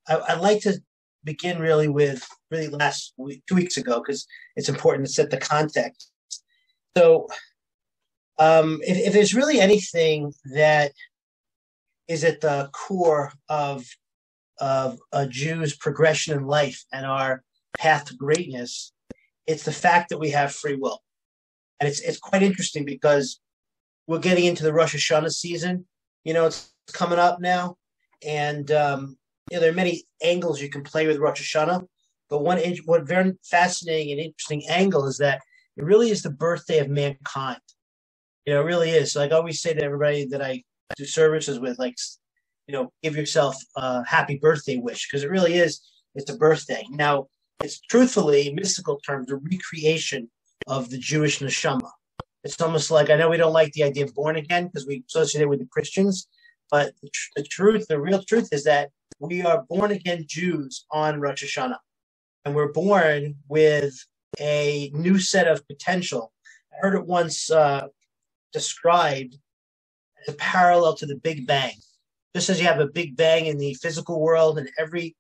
I'd like to begin really with really last week, 2 weeks ago, because it's important to set the context. So, if there's really anything that is at the core of a Jew's progression in life and our path to greatness, it's the fact that we have free will, and it's quite interesting because we're getting into the Rosh Hashanah season. It's coming up now, and there are many angles you can play with Rosh Hashanah. But one very fascinating and interesting angle is that it really is the birthday of mankind. It really is. So, like I always say to everybody that I do services with, like, give yourself a happy birthday wish because it really is. It's a birthday. Now, it's truthfully, in mystical terms, a recreation of the Jewish neshama. It's almost like, I know we don't like the idea of born again because we associate it with the Christians, but the real truth is that we are born again Jews on Rosh Hashanah, and we're born with a new set of potential. I heard it once described as a parallel to the Big Bang. Just as you have a Big Bang in the physical world and everything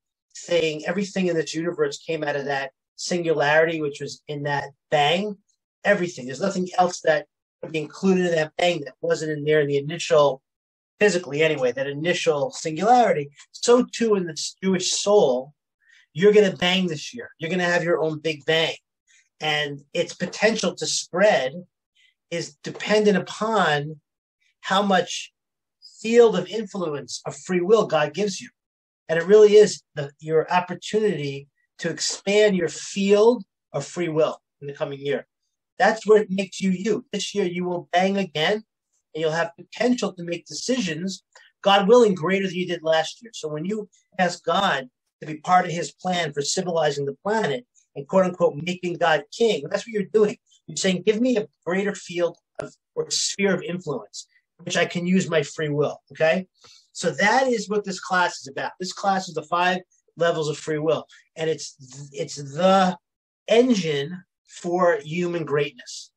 in this universe came out of that singularity, which was in that bang, everything. There's nothing else that would be included in that bang that wasn't in there in the initial, physically anyway, that initial singularity. So too in the Jewish soul, you're going to bang this year. You're going to have your own Big Bang. And its potential to spread is dependent upon how much field of influence of free will God gives you. And it really is your opportunity to expand your field of free will in the coming year. That's where it makes you you. This year you will bang again, and you'll have potential to make decisions, God willing, greater than you did last year. So when you ask God to be part of his plan for civilizing the planet and quote unquote making God king, that's what you're doing. You're saying, give me a greater field or sphere of influence, which I can use my free will. Okay. So that is what this class is about. This class is the 5 levels of free will, and it's the engine for human greatness.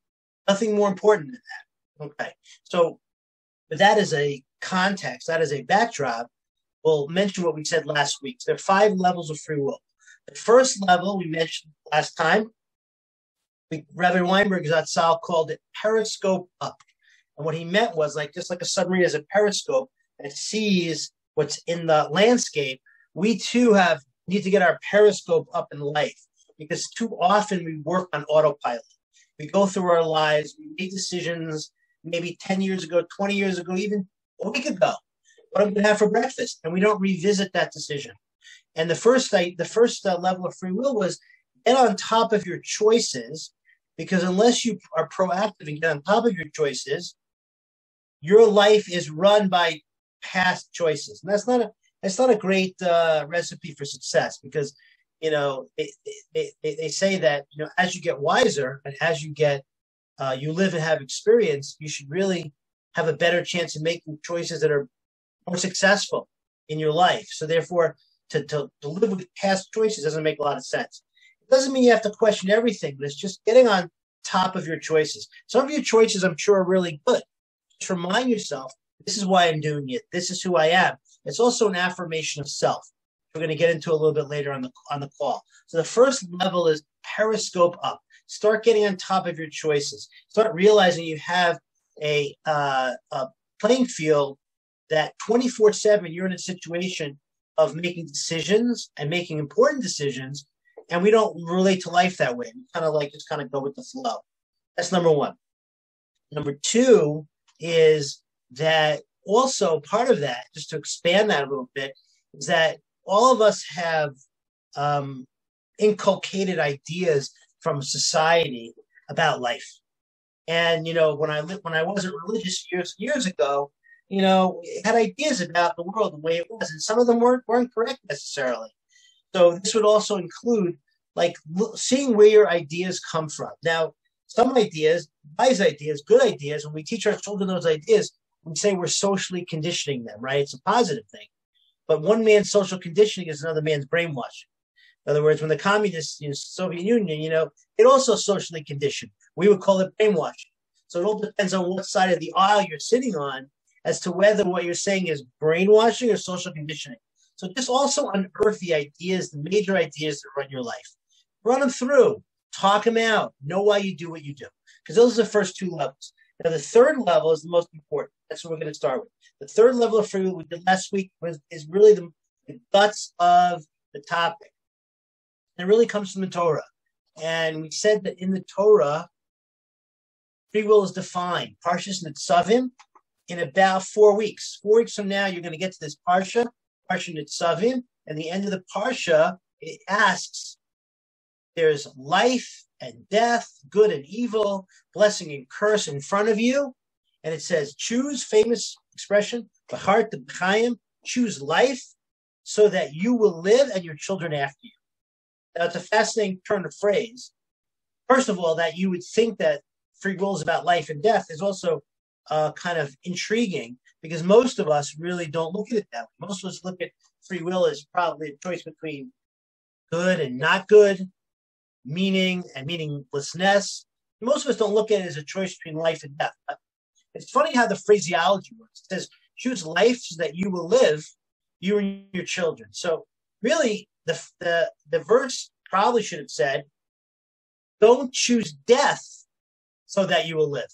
Nothing more important than that. Okay. So, but that is a context, that is a backdrop. We'll mention what we said last week. So there are 5 levels of free will. The first level we mentioned last time, Reverend Weinberg Zatzal called it periscope up. And what he meant was just like a submarine has a periscope that sees what's in the landscape, we too need to get our periscope up in life, because too often we work on autopilot. We go through our lives, we make decisions maybe 10 years ago, 20 years ago, even a week ago, what I'm going to have for breakfast, and we don't revisit that decision. And the first level of free will was get on top of your choices, because unless you are proactive and get on top of your choices, your life is run by past choices, and that's not a great recipe for success. Because they say that as you get wiser and as you get you live and have experience, you should really have a better chance of making choices that are more successful in your life. So therefore, to live with past choices doesn't make a lot of sense. It doesn't mean you have to question everything, but it's just getting on top of your choices. Some of your choices, I'm sure, are really good. Just remind yourself, this is why I'm doing it. This is who I am. It's also an affirmation of self. We're going to get into a little bit later on the call. So the first level is periscope up. Start getting on top of your choices. Start realizing you have a playing field that 24/7 you're in a situation of making decisions and making important decisions, and we don't relate to life that way. We just go with the flow. That's number one. Number two is that also part of that, just to expand that a little bit, is that all of us have inculcated ideas from society about life. And when I wasn't religious years ago, had ideas about the world the way it was, and some of them weren't correct necessarily. So this would also include seeing where your ideas come from. Now, some ideas, wise ideas, good ideas, when we teach our children those ideas, we say we're socially conditioning them, right? It's a positive thing. But one man's social conditioning is another man's brainwashing. In other words, when the communist Soviet Union, it also socially conditioned. We would call it brainwashing. So it all depends on what side of the aisle you're sitting on as to whether what you're saying is brainwashing or social conditioning. So just also unearth the ideas, the major ideas that run your life. Run them through, talk them out, know why you do what you do. Because those are the first two levels. Now, the third level is the most important. That's what we're going to start with. The third level of free will we did last week is really the guts of the topic. And it really comes from the Torah. And we said that in the Torah, free will is defined. Parshas Nitzavim, in about 4 weeks. 4 weeks from now, you're going to get to this Parsha Nitzavim. And the end of the Parsha, it asks, there's life and death, good and evil, blessing and curse in front of you. And it says, choose, famous expression, B'chart b'chaim, choose life so that you will live and your children after you. Now, it's a fascinating turn of phrase. First of all, that you would think that free will is about life and death is also kind of intriguing, because most of us really don't look at it that way. Most of us look at free will as probably a choice between good and not good, meaning and meaninglessness. Most of us don't look at it as a choice between life and death. But it's funny how the phraseology works. It says, choose life so that you will live, you and your children. So really, the verse probably should have said, don't choose death so that you will live.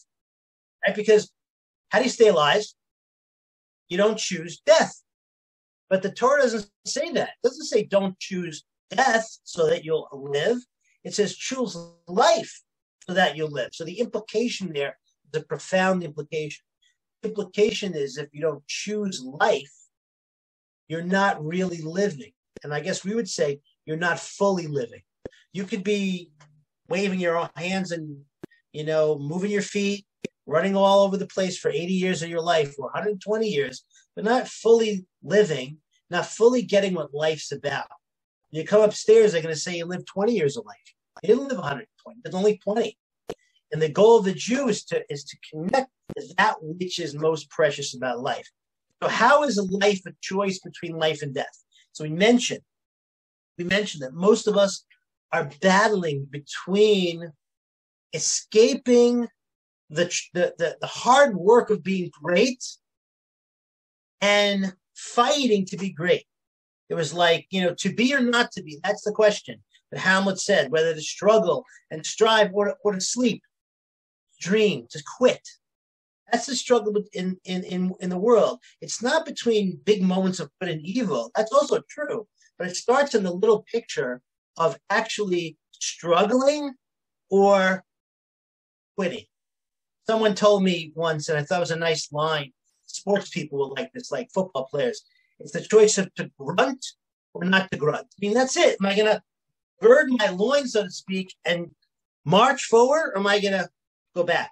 Right? Because how do you stay alive? You don't choose death. But the Torah doesn't say that. It doesn't say don't choose death so that you'll live. It says choose life so that you'll live. So the implication there is a profound implication. The implication is if you don't choose life, you're not really living. And I guess we would say you're not fully living. You could be waving your hands and, moving your feet, running all over the place for 80 years of your life or 120 years, but not fully living, not fully getting what life's about. You come upstairs, they're going to say you lived 20 years of life. You didn't live 120. There's only 20. And the goal of the Jew is to connect to that which is most precious about life. So how is life a choice between life and death? So we mentioned that most of us are battling between escaping the hard work of being great and fighting to be great. It was like, to be or not to be, that's the question that Hamlet said, whether to struggle and strive or to sleep, dream, to quit. That's the struggle in the world. It's not between big moments of good and evil. That's also true. But it starts in the little picture of actually struggling or quitting. Someone told me once, and I thought it was a nice line, sports people will like this, like football players. It's the choice of to grunt or not to grunt. I mean, that's it. Am I going to gird my loins, so to speak, and march forward, or am I going to go back?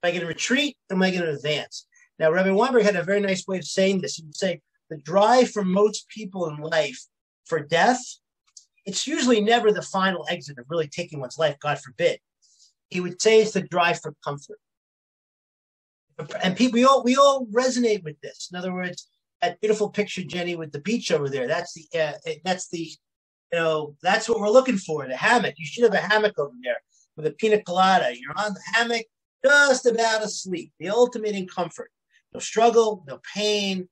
Am I going to retreat, or am I going to advance? Now, Rabbi Weinberg had a very nice way of saying this. He would say, the drive for most people in life for death, it's usually never the final exit of really taking one's life, God forbid. He would say it's the drive for comfort. And people, we all resonate with this. In other words, that beautiful picture, Jenny, with the beach over there, that's what we're looking for, the hammock. You should have a hammock over there with a pina colada. You're on the hammock, just about asleep, the ultimate in comfort. No struggle, no pain.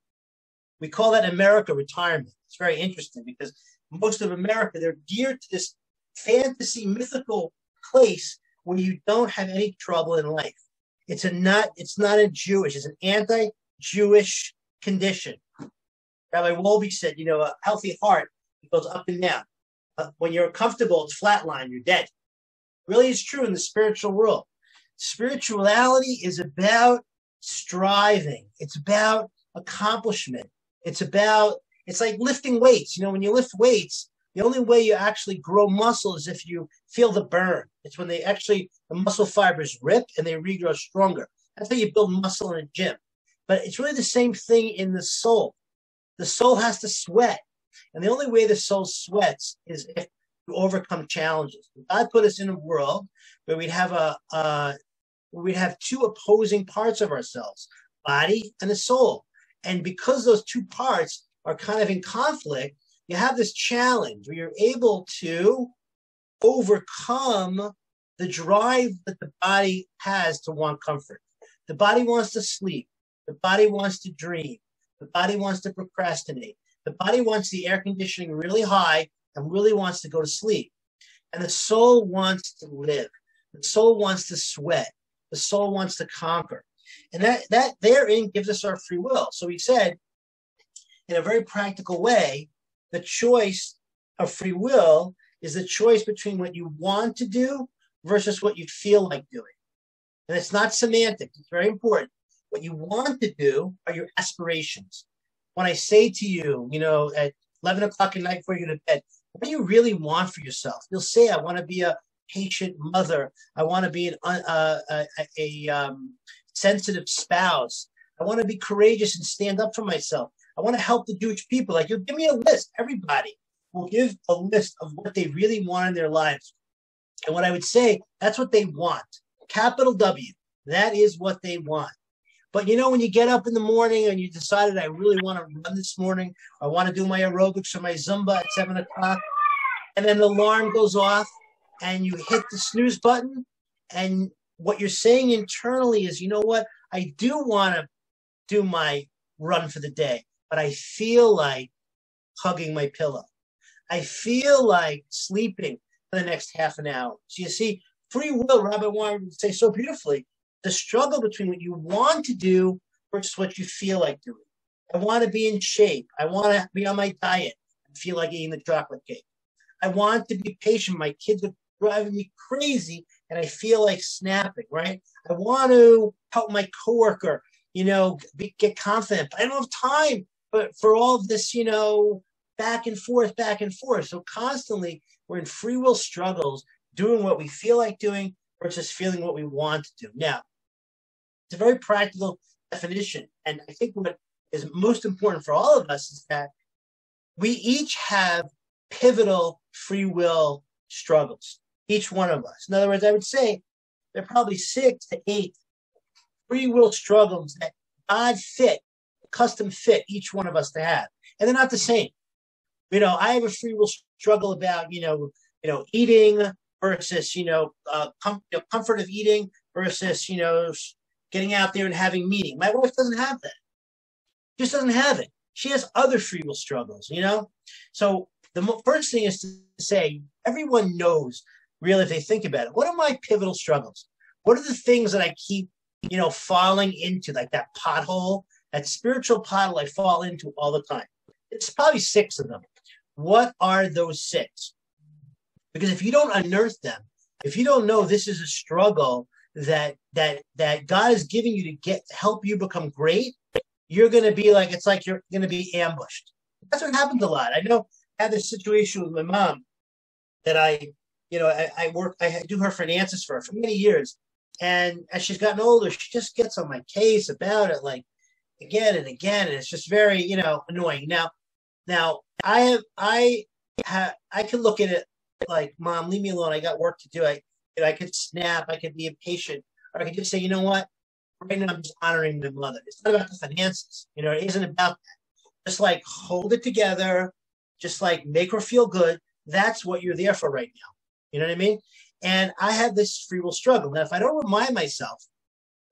We call that America retirement. It's very interesting because most of America, they're geared to this fantasy, mythical place where you don't have any trouble in life. It's not it's an anti-Jewish condition. Rabbi Wolbe said, a healthy heart, it goes up and down. When you're comfortable, it's flatline, you're dead. It really is true in the spiritual world. Spirituality is about striving. It's about accomplishment. It's like lifting weights. When you lift weights, the only way you actually grow muscle is if you feel the burn. It's when the muscle fibers rip and they regrow stronger. That's how you build muscle in a gym. But it's really the same thing in the soul. The soul has to sweat. And the only way the soul sweats is if you overcome challenges. God put us in a world where we'd have two opposing parts of ourselves, body and the soul. And because those two parts are kind of in conflict, you have this challenge where you're able to overcome the drive that the body has to want comfort. The body wants to sleep. The body wants to dream. The body wants to procrastinate. The body wants the air conditioning really high and really wants to go to sleep. And the soul wants to live. The soul wants to sweat. The soul wants to conquer. And that therein gives us our free will. So he said, in a very practical way, the choice of free will is the choice between what you want to do versus what you feel like doing. And it's not semantic. It's very important. What you want to do are your aspirations. When I say to you, at 11 o'clock at night before you go to bed, what do you really want for yourself? You'll say, I want to be a patient mother. I want to be a sensitive spouse. I want to be courageous and stand up for myself. I want to help the Jewish people. Like, you'll give me a list. Everybody will give a list of what they really want in their lives. And what I would say, that's what they want. Capital W. That is what they want. But when you get up in the morning and you decided, I really want to run this morning, I want to do my aerobics or my Zumba at 7 o'clock, and then the alarm goes off and you hit the snooze button, and what you're saying internally is, you know what, I do want to do my run for the day, but I feel like hugging my pillow. I feel like sleeping for the next half an hour. So you see, free will, Rabbi Warren would say so beautifully, the struggle between what you want to do versus what you feel like doing. I want to be in shape. I want to be on my diet and feel like eating the chocolate cake. I want to be patient. My kids are driving me crazy and I feel like snapping, right? I want to help my coworker, get confident, but I don't have time for all of this, back and forth. So constantly we're in free will struggles, doing what we feel like doing versus feeling what we want to do. Now, it's a very practical definition. And I think what is most important for all of us is that we each have pivotal free will struggles, each one of us. In other words, I would say there are probably 6 to 8 free will struggles that God custom fit each one of us to have. And they're not the same. I have a free will struggle about, eating versus, comfort of eating versus, getting out there and having meeting. My wife doesn't have that. She just doesn't have it. She has other free will struggles, So the first thing is to say, everyone knows, really, if they think about it, what are my pivotal struggles? What are the things that I keep, falling into, like that pothole, that spiritual pothole I fall into all the time? It's probably 6 of them. What are those 6? Because if you don't unearth them, if you don't know this is a struggle that God is giving you to help you become great, you're going to be like, it's like you're going to be ambushed. That's what happens a lot. I know I had this situation with my mom that I do her finances for many years. And as she's gotten older, she just gets on my case about it, like again and again. And it's just very, annoying. Now I can look at it like, Mom, leave me alone. I got work to do. I could snap. I could be impatient, or I could just say, you know what? Right now, I'm just honoring my mother. It's not about the finances. It isn't about that. Just like hold it together. Just like make her feel good. That's what you're there for right now. You know what I mean? And I have this free will struggle. Now, if I don't remind myself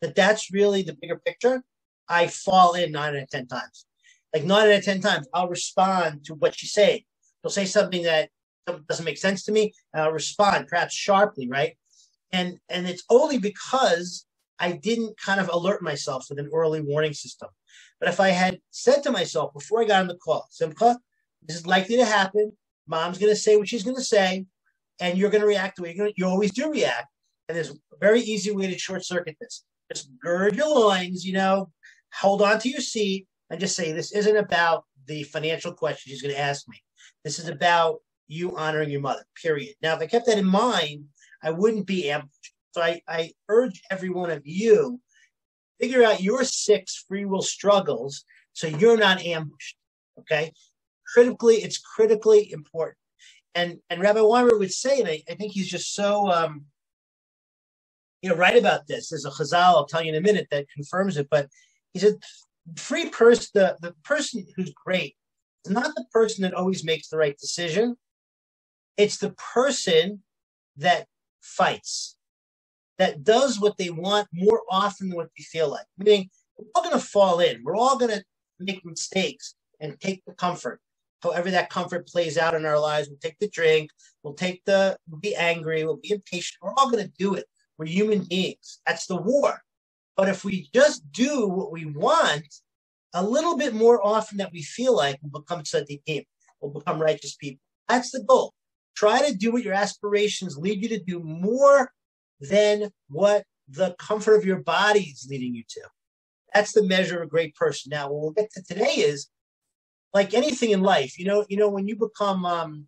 that that's really the bigger picture, I fall in 9 out of 10 times. Like 9 out of 10 times, I'll respond to what she's saying. She'll say something that doesn't make sense to me, and I'll respond, perhaps sharply, right? And it's only because I didn't kind of alert myself with an early warning system. But if I had said to myself before I got on the call, Simcha, this is likely to happen. Mom's going to say what she's going to say, and you're going to react the way you always do react. And there's a very easy way to short circuit this. Just gird your loins, hold on to your seat, and just say, this isn't about the financial question she's going to ask me. This is about you honoring your mother, period. Now, if I kept that in mind, I wouldn't be ambushed. So I urge every one of you, figure out your 6 free will struggles so you're not ambushed, okay? It's critically important. And Rabbi Weimer would say, and I think he's just so, right about this. There's a chazal, I'll tell you in a minute, that confirms it. But he said, free person, the person who's great is not the person that always makes the right decision. It's the person that fights, that does what they want more often than what they feel like. Meaning, we're all going to fall in. We're all going to make mistakes and take the comfort. However that comfort plays out in our lives, we'll take the drink, we'll be angry, we'll be impatient. We're all going to do it. We're human beings. That's the war. But if we just do what we want a little bit more often than we feel like, we'll become tzaddikim. We'll become righteous people. That's the goal. Try to do what your aspirations lead you to do more than what the comfort of your body is leading you to. That's the measure of a great person. Now, what we'll get to today is, like anything in life, when you become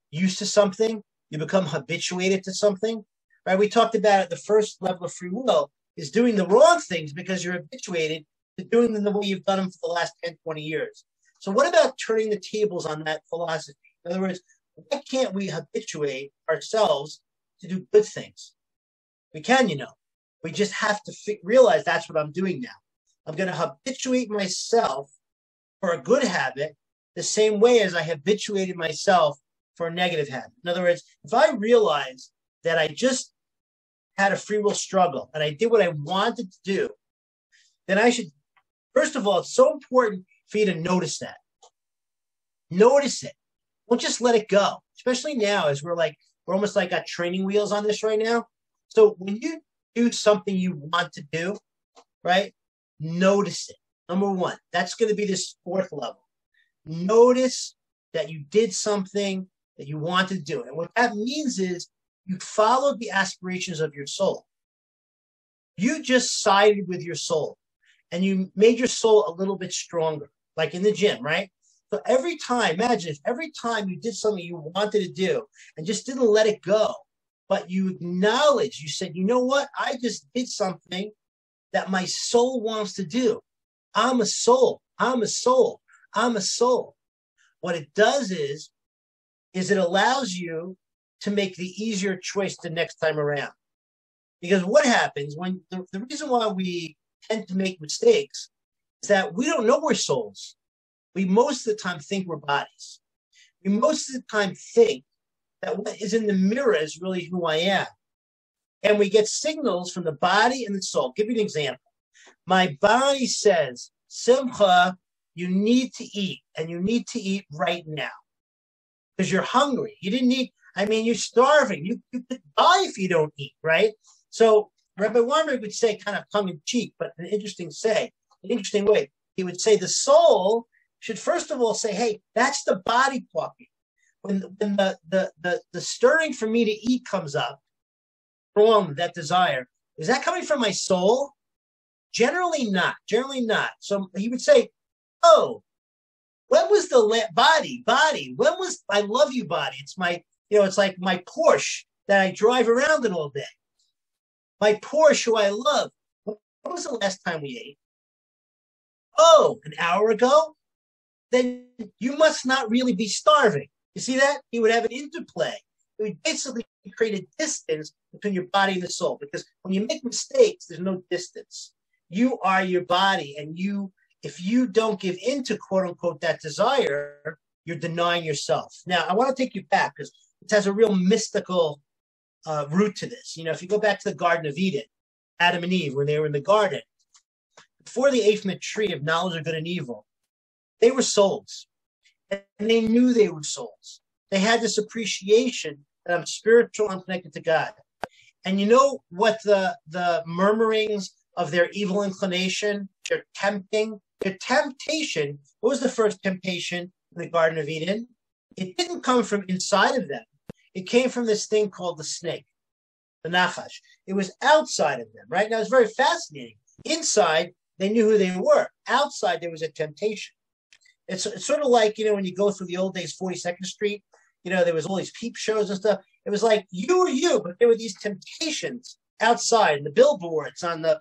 used to something, you become habituated to something, right? We talked about it, the first level of free will is doing the wrong things because you're habituated to doing them the way you've done them for the last 10, 20 years. So what about turning the tables on that philosophy? In other words, why can't we habituate ourselves to do good things? We can, We just have to realize that's what I'm doing now. I'm going to habituate myself for a good habit the same way as I habituated myself for a negative habit. In other words, if I realize that I just had a free will struggle and I did what I wanted to do, then I should, first of all, it's so important for you to notice that. Notice it. Don't just let it go, especially now as we're almost like got training wheels on this right now. So when you do something you want to do, right, notice it. Number one, that's going to be this fourth level. Notice that you did something that you wanted to do. And what that means is you followed the aspirations of your soul. You just sided with your soul and you made your soul a little bit stronger, like in the gym, right? So every time, imagine if every time you did something you wanted to do and just didn't let it go, but you acknowledged, you said, you know what? I just did something that my soul wants to do. I'm a soul. I'm a soul. I'm a soul. What it does is it allows you to make the easier choice the next time around. Because what happens when the reason why we tend to make mistakes is that we don't know we're souls. We most of the time think we're bodies. We most of the time think that what is in the mirror is really who I am. And we get signals from the body and the soul. I'll give you an example. My body says, Simcha, you need to eat, and you need to eat right now because you're hungry. You didn't eat. You're starving. You could die if you don't eat, right? So Rabbi Weinberg would say, kind of tongue-in-cheek, but an interesting way, he would say the soul should first of all say, hey, that's the body talking. When the stirring for me to eat comes up, from that desire, is that coming from my soul? Generally not. So he would say, oh, when was the body? When was I love you body? It's my, it's like my Porsche that I drive around in all day. My Porsche who I love. When was the last time we ate? Oh, an hour ago? Then you must not really be starving. You see that? He would have an interplay. It would basically create a distance between your body and the soul. Because when you make mistakes, there's no distance. You are your body, and if you don't give in to quote unquote that desire, you're denying yourself. Now, I want to take you back because it has a real mystical root to this. If you go back to the Garden of Eden, Adam and Eve, when they were in the garden, before they ate from the tree of knowledge of good and evil, they were souls. And they knew they were souls. They had this appreciation that I'm spiritual, I'm connected to God. And you know what the murmurings of their evil inclination, their temptation, what was the first temptation in the Garden of Eden? It didn't come from inside of them. It came from this thing called the snake, the nachash. It was outside of them, right? Now, it's very fascinating. Inside, they knew who they were. Outside, there was a temptation. It's sort of like, when you go through the old days, 42nd Street, there was all these peep shows and stuff. It was like you were you, but there were these temptations outside, the billboards on the,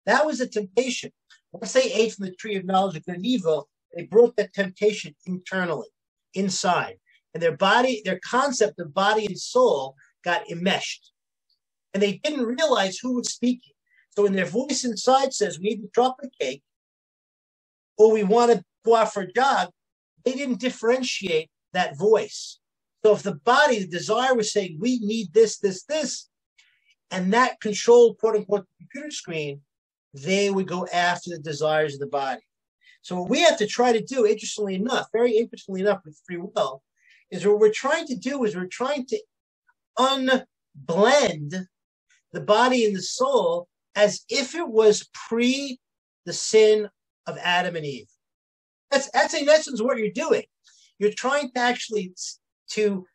that was a temptation. Once they ate from the tree of knowledge of good and evil, they brought that temptation internally, inside. And their concept of body and soul got enmeshed. And they didn't realize who was speaking. So when their voice inside says, we need to drop a cake, or we want to go out for a jog, they didn't differentiate that voice. So if the body, the desire was saying, we need this, and that controlled, quote unquote, the computer screen, they would go after the desires of the body. So what we have to try to do, very interestingly enough, with free will, is what we're trying to do is we're trying to unblend the body and the soul as if it was pre the sin of Adam and Eve. That's in essence what you're doing. You're trying to actually to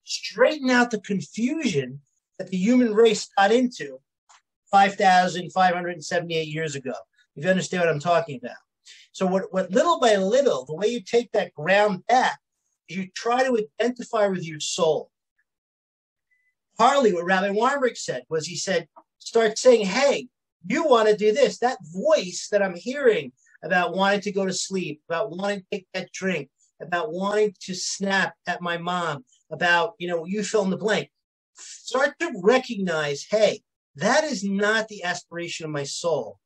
straighten out the confusion that the human race got into 5,578 years ago, if you understand what I'm talking about. So what little by little, the way you take that ground back, is you try to identify with your soul. Partly what Rabbi Weinberg said was he said, start saying, hey, you want to do this. That voice that I'm hearing about wanting to go to sleep, about wanting to take that drink, about wanting to snap at my mom, about, you fill in the blank. Start to recognize, hey, that is not the aspiration of my soul.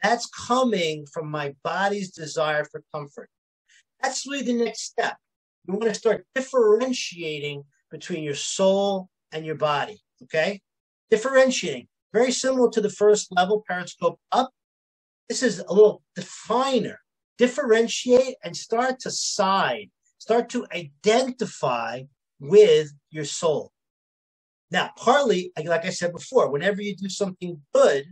That's coming from my body's desire for comfort. That's really the next step. You want to start differentiating between your soul and your body, okay? Differentiating. Very similar to the first level, Periscope up. This is a little definer. Differentiate and start to side. Start to identify with your soul. Now, partly, like I said before, whenever you do something good,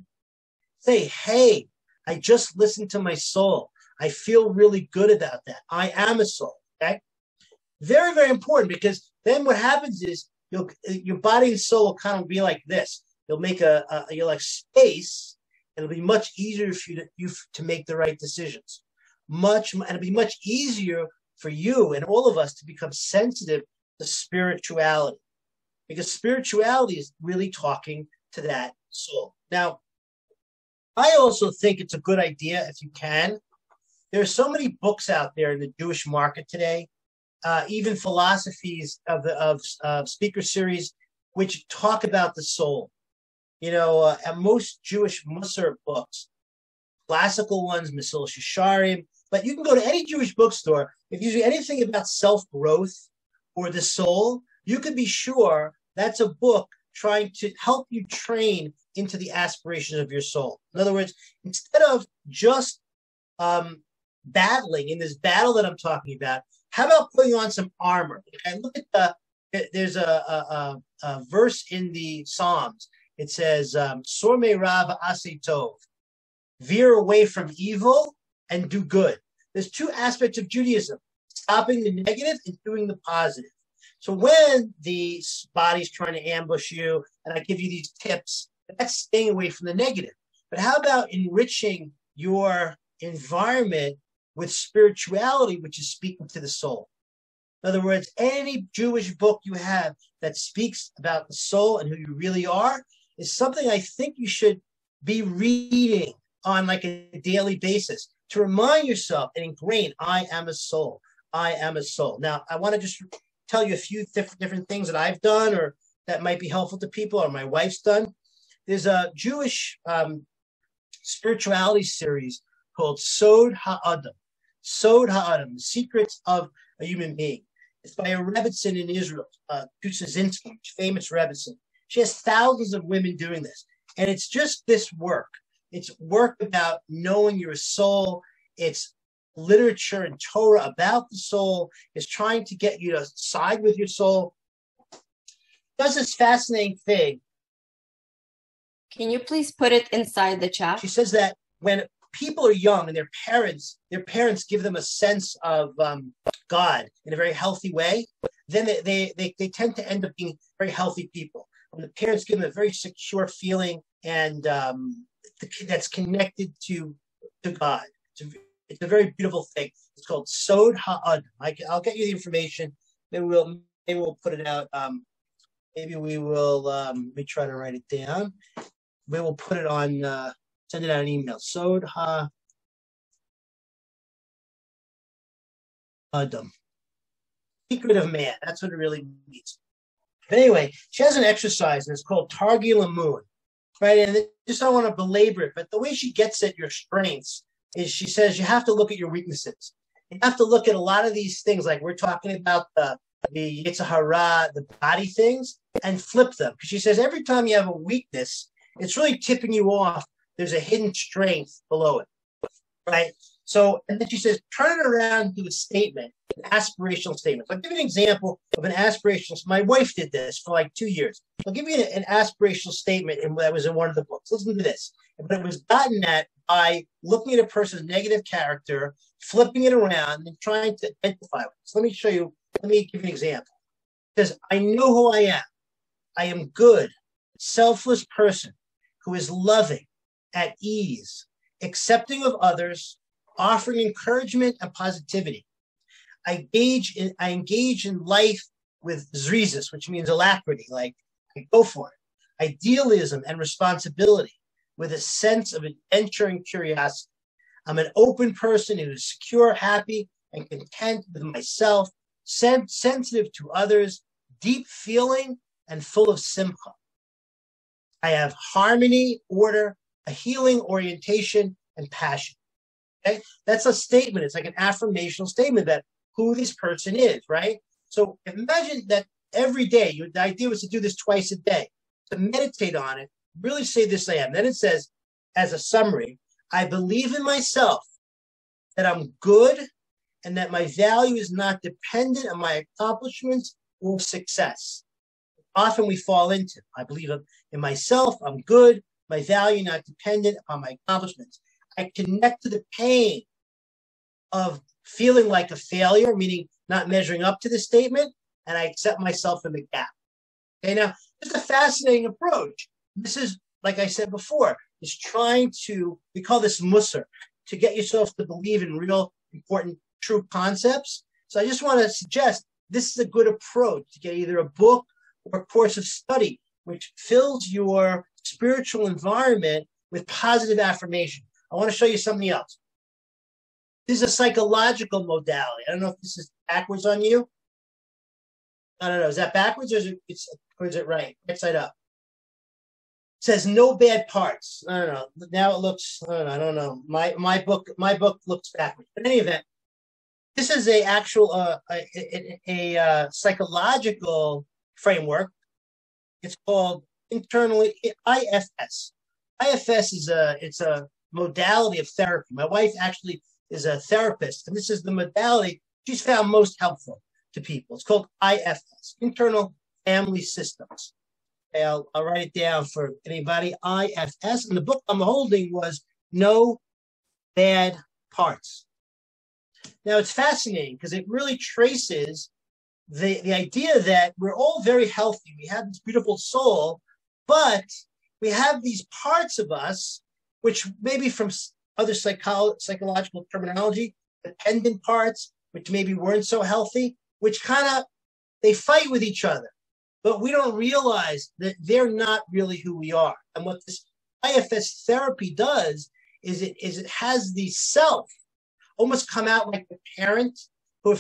say, hey, I just listened to my soul. I feel really good about that. I am a soul, okay? Very, very important, because then what happens is your body and soul will kind of be like this. You'll make you'll like space, and it'll be much easier for you to make the right decisions. And it'll be much easier for you and all of us to become sensitive to spirituality, because spirituality is really talking to that soul. Now, I also think it's a good idea, if you can. There are so many books out there in the Jewish market today, even philosophies of speaker series, which talk about the soul. And most Jewish Musar books, classical ones, Mesil Shisharim, but you can go to any Jewish bookstore. If you do anything about self-growth or the soul, you can be sure that's a book trying to help you train into the aspirations of your soul. In other words, instead of just battling in this battle that I'm talking about, how about putting on some armor? Okay, look at there's a verse in the Psalms. It says, Sor me'ra v'aseh tov, veer away from evil and do good. There's two aspects of Judaism: stopping the negative and doing the positive. So when the body's trying to ambush you, and I give you these tips, that's staying away from the negative. But how about enriching your environment with spirituality, which is speaking to the soul? In other words, any Jewish book you have that speaks about the soul and who you really are is something I think you should be reading on like a daily basis to remind yourself and ingrain, I am a soul. I am a soul. Now, I want to just tell you a few different things that I've done or that might be helpful to people or my wife's done. There's a Jewish spirituality series called Sod HaAdam. Sod HaAdam, the secrets of a human being. It's by a Rebbitzin in Israel, Tusazinski, famous Rebbitzin. She has thousands of women doing this. And it's just this work. It's work about knowing your soul. It's literature and Torah about the soul. It's trying to get you to side with your soul. It does this fascinating thing. Can you please put it inside the chat? She says that when people are young and their parents give them a sense of God in a very healthy way, then they tend to end up being very healthy people. When the parents give them a very secure feeling and that's connected to God. It's a very beautiful thing. It's called Sod HaAdam. I'll get you the information. Maybe we'll put it out. Maybe we will. Let me try to write it down. We will put it on. Send it out an email. Sod HaAdam. Secret of man. That's what it really means. But anyway, she has an exercise, and it's called Targil Amun. Right, and just don't want to belabor it, but the way she gets at your strengths is she says you have to look at your weaknesses. You have to look at a lot of these things, like we're talking about the Yetzer Hara, the body things, and flip them. Because she says every time you have a weakness, it's really tipping you off. There's a hidden strength below it, right? So, and then she says, turn it around to a statement, an aspirational statement. So I'll give you an example of an aspirational. My wife did this for like 2 years. I'll give you an aspirational statement that was in one of the books. Listen to this. But it was gotten at by looking at a person's negative character, flipping it around, and trying to identify with it. So let me show you. Let me give you an example. It says, I know who I am. I am good, selfless person who is loving, at ease, accepting of others, offering encouragement and positivity. I engage in life with zrizis, which means alacrity, like I go for it. Idealism and responsibility with a sense of adventure and curiosity. I'm an open person who is secure, happy, and content with myself, sensitive to others, deep feeling, and full of simcha. I have harmony, order, a healing orientation, and passion. Okay? That's a statement. It's like an affirmational statement that who this person is, right? So imagine that every day, the idea was to do this twice a day, to meditate on it, really say this I am. Then it says, as a summary, I believe in myself, that I'm good, and that my value is not dependent on my accomplishments or success. Often we fall into, I believe in myself, I'm good, my value not dependent upon my accomplishments. I connect to the pain of feeling like a failure, meaning not measuring up to the statement, and I accept myself in the gap. Okay, now, it's a fascinating approach. This is, like I said before, is trying to, we call this musar, to get yourself to believe in real important, true concepts. So I just want to suggest this is a good approach to get either a book or a course of study, which fills your spiritual environment with positive affirmation. I want to show you something else. This is a psychological modality. I don't know if this is backwards on you. I don't know. Is that backwards or is it right? Right side up. It says no bad parts. I don't know. Now it looks, I don't know. My book looks backwards. But in any event, this is a actual psychological framework. It's called internally IFS. IFS is a modality of therapy. My wife actually is a therapist, and this is the modality she's found most helpful to people. It's called IFS, Internal Family Systems. Okay, I'll write it down for anybody. IFS, and the book I'm holding was No Bad Parts. Now, it's fascinating because it really traces the idea that we're all very healthy. We have this beautiful soul, but we have these parts of us, which maybe from other psychological terminology, dependent parts, which maybe weren't so healthy, which kind of, they fight with each other. But we don't realize that they're not really who we are. And what this IFS therapy does is it has the self almost come out like the parent who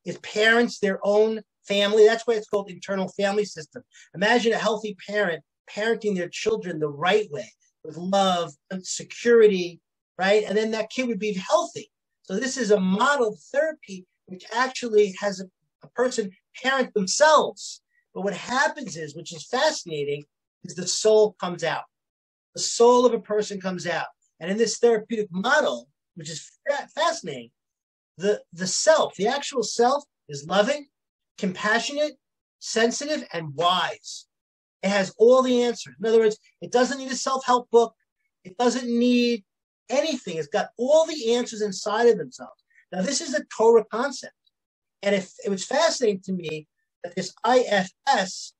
is parents their own family. That's why it's called internal family system. Imagine a healthy parent parenting their children the right way with love and security, right? And then that kid would be healthy. So this is a model therapy which actually has a person parent themselves. But what happens is, which is fascinating, is the soul comes out. The soul of a person comes out. And in this therapeutic model, which is fascinating, the self, the actual self, is loving, compassionate, sensitive, and wise. It has all the answers. In other words, it doesn't need a self-help book. It doesn't need anything. It's got all the answers inside of themselves. Now, this is a Torah concept. And it was fascinating to me that this IFS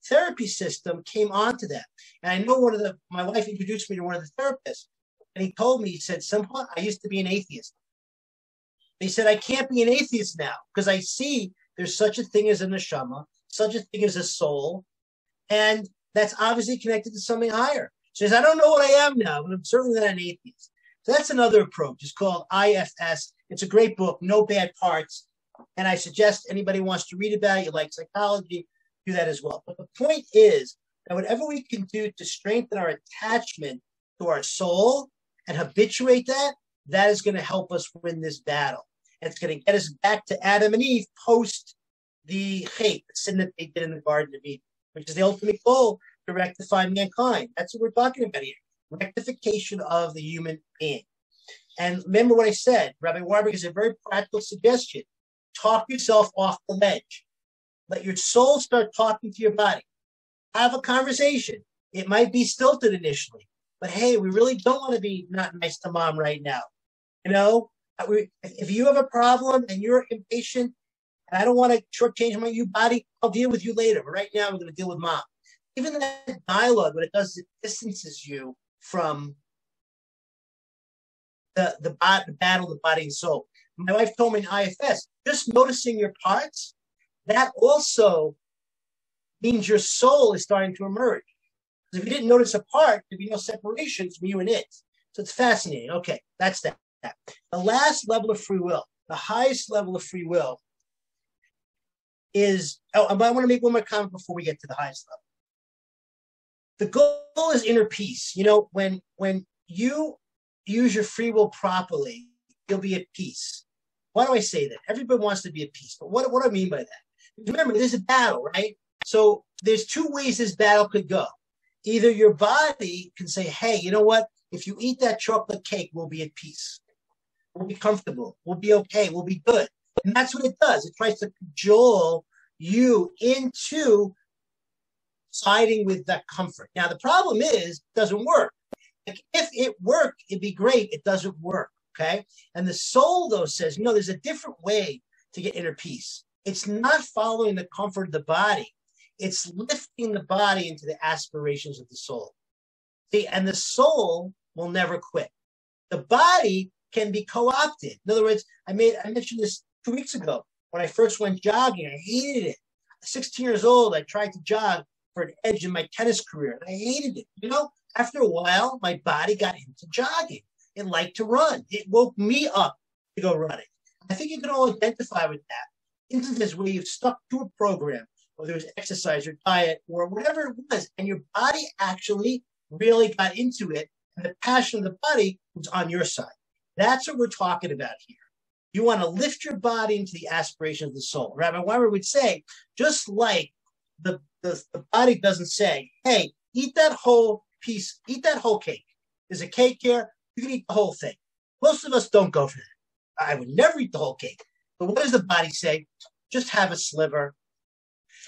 therapy system came onto that. And I know my wife introduced me to one of the therapists. And he told me, he said, Simcha, I used to be an atheist. He said, I can't be an atheist now because I see there's such a thing as a neshama, such a thing as a soul, and that's obviously connected to something higher. So he says, I don't know what I am now, but I'm certainly not an atheist. So that's another approach. It's called IFS. It's a great book, no bad parts. And I suggest anybody wants to read about it, you like psychology, do that as well. But the point is that whatever we can do to strengthen our attachment to our soul and habituate that, that is going to help us win this battle. And it's going to get us back to Adam and Eve post the hate, the sin that they did in the Garden of Eden, which is the ultimate goal to rectify mankind. That's what we're talking about here. Rectification of the human being. And remember what I said, Rabbi Warburg is a very practical suggestion. Talk yourself off the ledge. Let your soul start talking to your body. Have a conversation. It might be stilted initially, but hey, we really don't want to be not nice to mom right now. If you have a problem and you're impatient, and I don't want to shortchange my you body, I'll deal with you later. But right now, we're going to deal with mom. Even that dialogue, what it does, it distances you from the battle of the body and soul. My wife told me in IFS, just noticing your parts, that also means your soul is starting to emerge. Because if you didn't notice a part, there'd be no separation from you and it. So it's fascinating. Okay, that's that. The last level of free will, the highest level of free will is, I want to make one more comment before we get to the highest level. The goal is inner peace. When you use your free will properly, you'll be at peace. Why do I say that? Everybody wants to be at peace, but what do I mean by that? Remember, there's a battle, right? So there's two ways this battle could go. Either your body can say, hey, you know what? If you eat that chocolate cake, we'll be at peace. We'll be comfortable. We'll be okay. We'll be good. And that's what it does. It tries to cajole you into siding with that comfort. Now, the problem is, it doesn't work. Like, if it worked, it'd be great. It doesn't work, okay? And the soul, though, says, no, there's a different way to get inner peace. It's not following the comfort of the body. It's lifting the body into the aspirations of the soul. See, and the soul will never quit. The body can be co-opted. In other words, I mentioned this 2 weeks ago when I first went jogging. I hated it. 16 years old, I tried to jog for an edge in my tennis career, and I hated it. After a while, my body got into jogging. It liked to run. It woke me up to go running. I think you can all identify with that. Instances where you've stuck to a program, whether it was exercise or diet or whatever it was, and your body actually really got into it, and the passion of the body was on your side. That's what we're talking about here. You want to lift your body into the aspiration of the soul. Rabbi Weimer would say, just like the body doesn't say, hey, eat that whole piece, eat that whole cake. There's a cake here, you can eat the whole thing. Most of us don't go for that. I would never eat the whole cake. But what does the body say? Just have a sliver.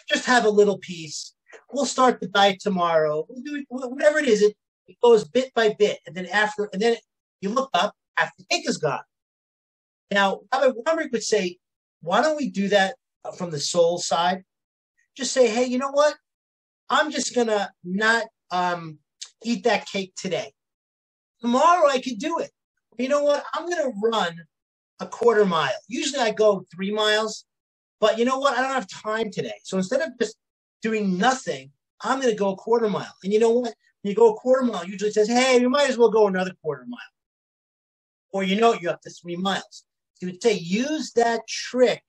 Just have a little piece. We'll start the diet tomorrow. We'll do it, whatever it is. It goes bit by bit. And then you look up after the cake is gone. Now, Rabbi Weinberg would say, why don't we do that from the soul side? Just say, hey, you know what? I'm just going to not eat that cake today. Tomorrow I could do it. You know what? I'm going to run a quarter mile. Usually I go 3 miles, but you know what? I don't have time today. So instead of just doing nothing, I'm going to go a quarter mile. And you know what? When you go a quarter mile, usually it says, hey, you might as well go another quarter mile. Or you're up to 3 miles. So you would say, use that trick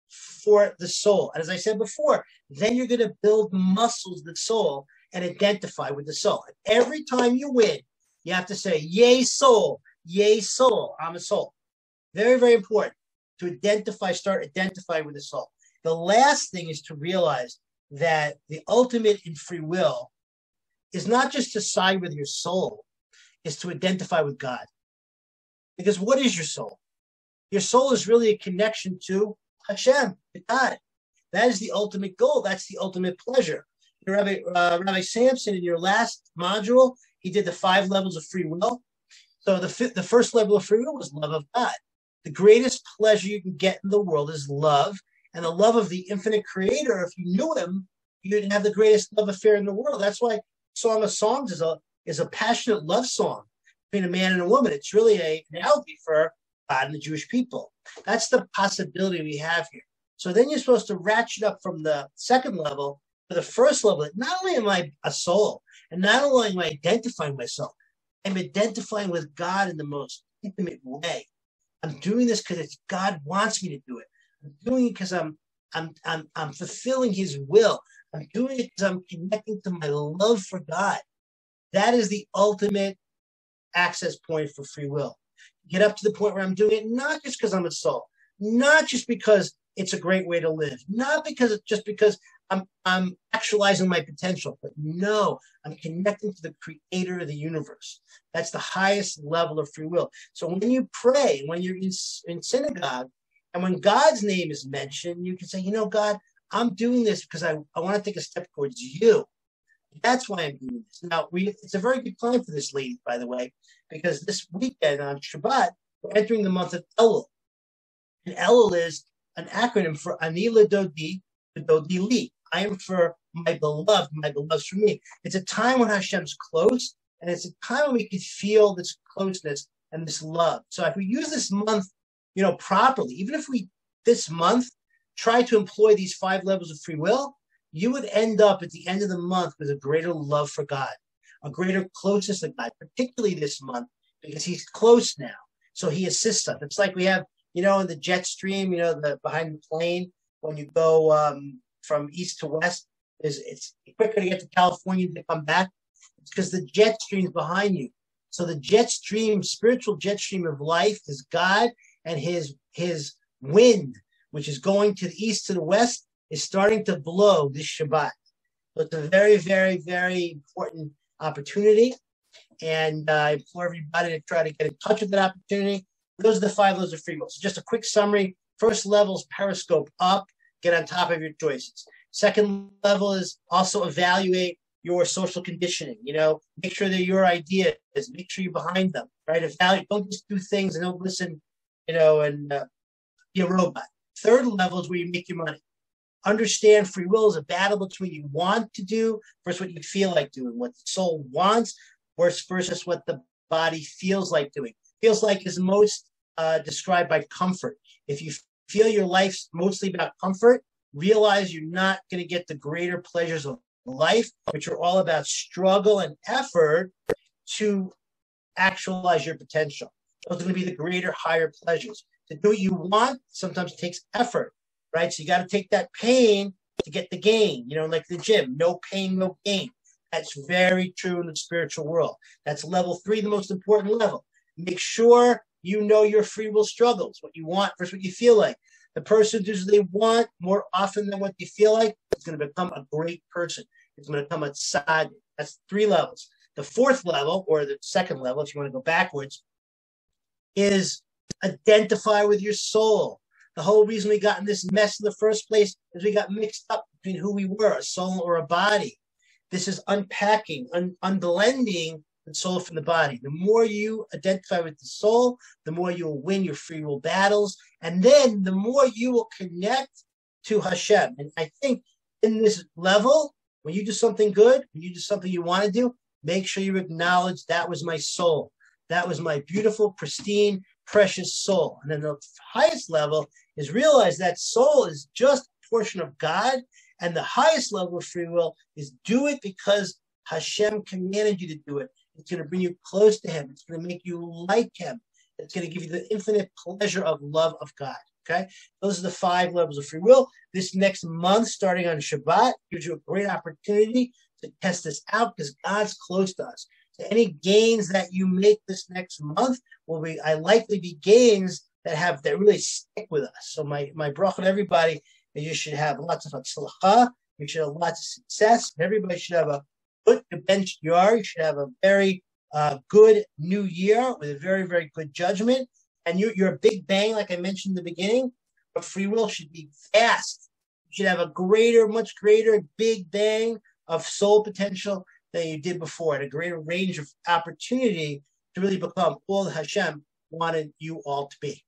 for the soul. And as I said before, then you're going to build muscles of the soul and identify with the soul. And every time you win, you have to say, yay, soul, I'm a soul. Very, very important to start identifying with the soul. The last thing is to realize that the ultimate in free will is not just to side with your soul, is to identify with God. Because what is your soul? Your soul is really a connection to Hashem, to God. That is the ultimate goal. That's the ultimate pleasure. Rabbi Sampson, in your last module, he did the 5 levels of free will. So the first level of free will was love of God. The greatest pleasure you can get in the world is love, and the love of the infinite creator. If you knew him, you didn't have the greatest love affair in the world. That's why Song of Songs is a passionate love song between a man and a woman. It's really an analogy for God and the Jewish people. That's the possibility we have here. So then you're supposed to ratchet up from the second level to the first level. Not only am I a soul, and not only am I identifying myself, I'm identifying with God in the most intimate way. I'm doing this because God wants me to do it. I'm doing it because I'm fulfilling His will. I'm doing it because I'm connecting to my love for God. That is the ultimate access point for free will. Get up to the point where I'm doing it not just because I'm a soul, not just because it's a great way to live. Not because it's just because I'm actualizing my potential, but no, I'm connecting to the creator of the universe. That's the highest level of free will. So when you pray, when you're in synagogue, and when God's name is mentioned, you can say, God, I'm doing this because I want to take a step towards you. That's why I'm doing this. Now, it's a very good time for this, lady, by the way, because this weekend on Shabbat, we're entering the month of Elul. And Elul is an acronym for Ani L'Dodi, L'Dodi Li. I am for my beloved's for me. It's a time when Hashem's close, and it's a time when we can feel this closeness and this love. So if we use this month, properly, even if we this month try to employ these 5 levels of free will, you would end up at the end of the month with a greater love for God, a greater closeness to God, particularly this month, because he's close now. So he assists us. It's like we have, in the jet stream, the behind the plane, when you go from east to west, it's quicker to get to California than to come back. It's because the jet stream is behind you. So the jet stream, spiritual jet stream of life is God, and his wind, which is going to the east to the west, is starting to blow this Shabbat. So it's a very, very, very important opportunity. And I implore everybody to try to get in touch with that opportunity. Those are the 5 levels of free will. So just a quick summary. First level is periscope up, get on top of your choices. Second level is also evaluate your social conditioning. Make sure that your ideas, make sure you're behind them, right? Evaluate, don't just do things and don't listen, and be a robot. Third level is where you make your money. Understand free will is a battle between what you want to do versus what you feel like doing, what the soul wants versus what the body feels like doing. Feels like is most described by comfort. If you feel your life's mostly about comfort, realize you're not going to get the greater pleasures of life, which are all about struggle and effort to actualize your potential. Those are going to be the greater, higher pleasures. To do what you want sometimes takes effort, right? So you got to take that pain to get the gain, like the gym, no pain, no gain. That's very true in the spiritual world. That's level 3, the most important level. Make sure you know your free will struggles, what you want versus what you feel like. The person who does what they want more often than what they feel like is going to become a great person. It's going to become a tzaddik. That's 3 levels. The 4th level, or the 2nd level, if you want to go backwards, is identify with your soul. The whole reason we got in this mess in the first place is we got mixed up between who we were, a soul or a body. This is unpacking, unblending the soul from the body. The more you identify with the soul, the more you will win your free will battles, and then the more you will connect to Hashem. And I think in this level, when you do something good, when you do something you want to do, make sure you acknowledge that was my soul. That was my beautiful, pristine, precious soul. And then the highest level is realize that soul is just a portion of God. And the highest level of free will is do it because Hashem commanded you to do it. It's going to bring you close to him. It's going to make you like him. It's going to give you the infinite pleasure of love of God. Okay? Those are the 5 levels of free will. This next month, starting on Shabbat, gives you a great opportunity to test this out because God's close to us. So any gains that you make this next month will likely be gains that really stick with us. So my bracha to everybody is you should have lots of hatzlacha, you should have lots of success, everybody should have a good bench yard, you should have a very good new year with a very, very good judgment. And your big bang, like I mentioned in the beginning, of free will should be fast. You should have a much greater big bang of soul potential than you did before, and a greater range of opportunity to really become all that Hashem wanted you all to be.